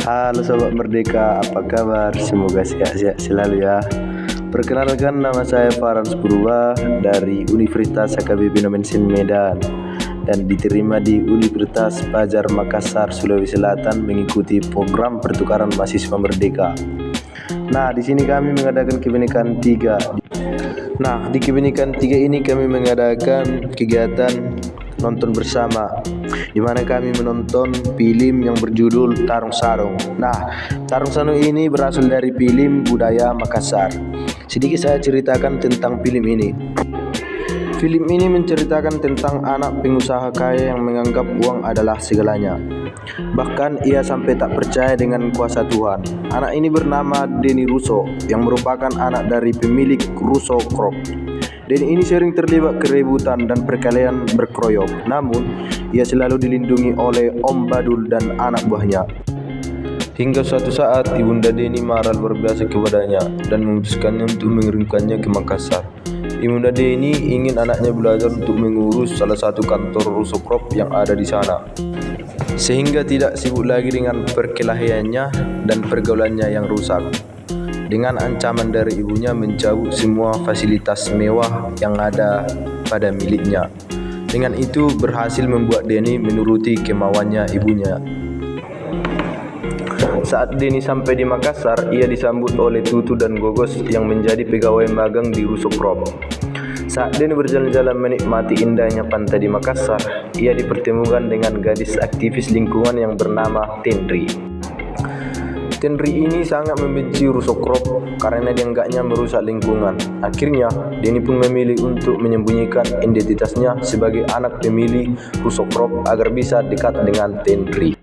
Halo Sobat Merdeka, apa kabar? Semoga sehat-sehat selalu ya. Perkenalkan, nama saya Farans Purba dari Universitas HKBP Nomensin Medan dan diterima di Universitas Fajar Makassar, Sulawesi Selatan mengikuti program pertukaran mahasiswa merdeka. Nah, di sini kami mengadakan kebinekaan 3. Nah, di kebinekaan 3 ini kami mengadakan kegiatan nonton bersama, di mana kami menonton film yang berjudul Tarung Sarung. Nah, Tarung Sarung ini berasal dari film budaya Makassar. Sedikit saya ceritakan tentang film ini. Film ini menceritakan tentang anak pengusaha kaya yang menganggap uang adalah segalanya. Bahkan ia sampai tak percaya dengan kuasa Tuhan. Anak ini bernama Denny Russo yang merupakan anak dari pemilik Russo Crop. Denny ini sering terlibat keributan dan perkelahian berkeroyok. Namun, ia selalu dilindungi oleh Om Badul dan anak buahnya. Hingga suatu saat, Ibunda Denny marah luar biasa kepadanya dan memutuskannya untuk mengirimkannya ke Makassar. Ibunda Denny ingin anaknya belajar untuk mengurus salah satu kantor Russo Crop yang ada di sana, sehingga tidak sibuk lagi dengan perkelahiannya dan pergaulannya yang rusak. Dengan ancaman dari ibunya mencabut semua fasilitas mewah yang ada pada miliknya. Dengan itu berhasil membuat Denny menuruti kemauannya ibunya. Saat Denny sampai di Makassar, ia disambut oleh Tutu dan Gogos yang menjadi pegawai magang di Russo Crop. Saat Denny berjalan-jalan menikmati indahnya pantai di Makassar, ia dipertemukan dengan gadis aktivis lingkungan yang bernama Tenri. Tenri ini sangat membenci Russo Crop karena dianggapnya merusak lingkungan. Akhirnya, Denny pun memilih untuk menyembunyikan identitasnya sebagai anak pemilik Russo Crop agar bisa dekat dengan Tenri.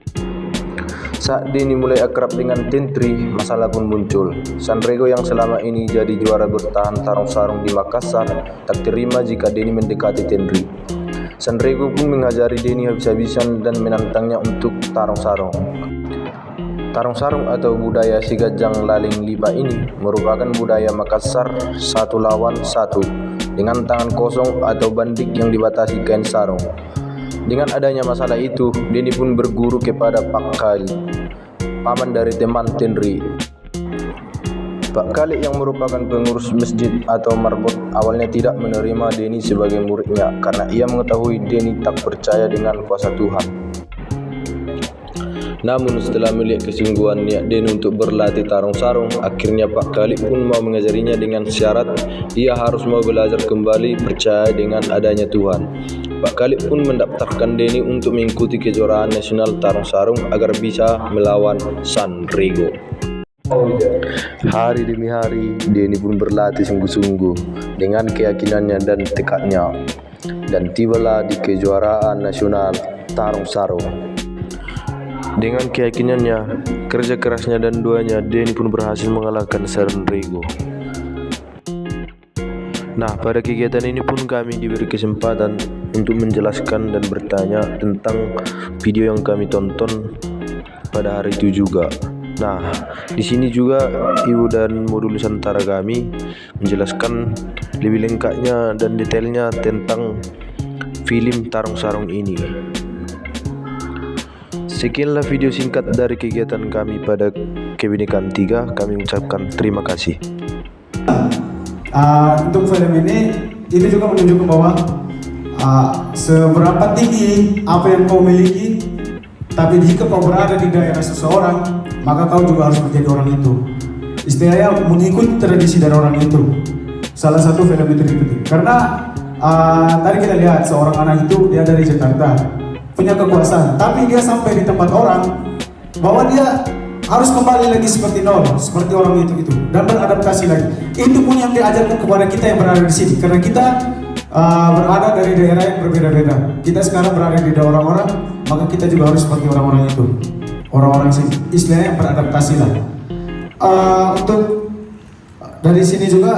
Saat Denny mulai akrab dengan Tenri, masalah pun muncul. Sanrego yang selama ini jadi juara bertahan tarung sarung di Makassar tak terima jika Denny mendekati Tenri. Sanrego pun mengajari Denny habis-habisan dan menantangnya untuk tarung sarung. Tarung sarung atau budaya Sigajang Laling Liba ini merupakan budaya Makassar 1 lawan 1 dengan tangan kosong atau bandik yang dibatasi kain sarung. Dengan adanya masalah itu, Denny pun berguru kepada Pak Khalid, paman dari teman Tenri. Pak Khalid yang merupakan pengurus masjid atau marbot awalnya tidak menerima Denny sebagai muridnya karena ia mengetahui Denny tak percaya dengan kuasa Tuhan. Namun setelah melihat kesungguhan niat Denny untuk berlatih tarung sarung, akhirnya Pak Khalid pun mau mengajarinya dengan syarat ia harus mau belajar kembali percaya dengan adanya Tuhan. Pak Khalid pun mendaftarkan Denny untuk mengikuti kejuaraan nasional tarung sarung agar bisa melawan Sanrego. Hari demi hari, Denny pun berlatih sungguh-sungguh dengan keyakinannya dan tekadnya. Dan tibalah di kejuaraan nasional tarung sarung. Dengan keyakinannya, kerja kerasnya dan doanya, Denny pun berhasil mengalahkan Sanrego. Nah, pada kegiatan ini pun kami diberi kesempatan untuk menjelaskan dan bertanya tentang video yang kami tonton pada hari itu juga. Nah, di sini juga Ibu dan Modul Nusantara kami menjelaskan lebih lengkapnya dan detailnya tentang film Tarung Sarung ini. Sekianlah video singkat dari kegiatan kami pada kebinekaan 3. Kami ucapkan terima kasih. Untuk film ini juga menunjukkan bahwa seberapa tinggi apa yang kau miliki, tapi jika kau berada di daerah seseorang, maka kau juga harus menjadi orang itu. Istilahnya mengikuti tradisi dari orang itu. Salah satu film itu penting karena tadi kita lihat seorang anak itu dia dari Jakarta, punya kekuasaan, tapi dia sampai di tempat orang bahwa dia harus kembali lagi seperti nol, seperti orang itu dan beradaptasi lagi. Itu pun yang diajarkan kepada kita yang berada di sini, karena kita berada dari daerah yang berbeda-beda. Kita sekarang berada di daerah orang-orang, maka kita juga harus seperti orang-orang itu, orang-orang sini, istilahnya beradaptasi lah. Untuk dari sini juga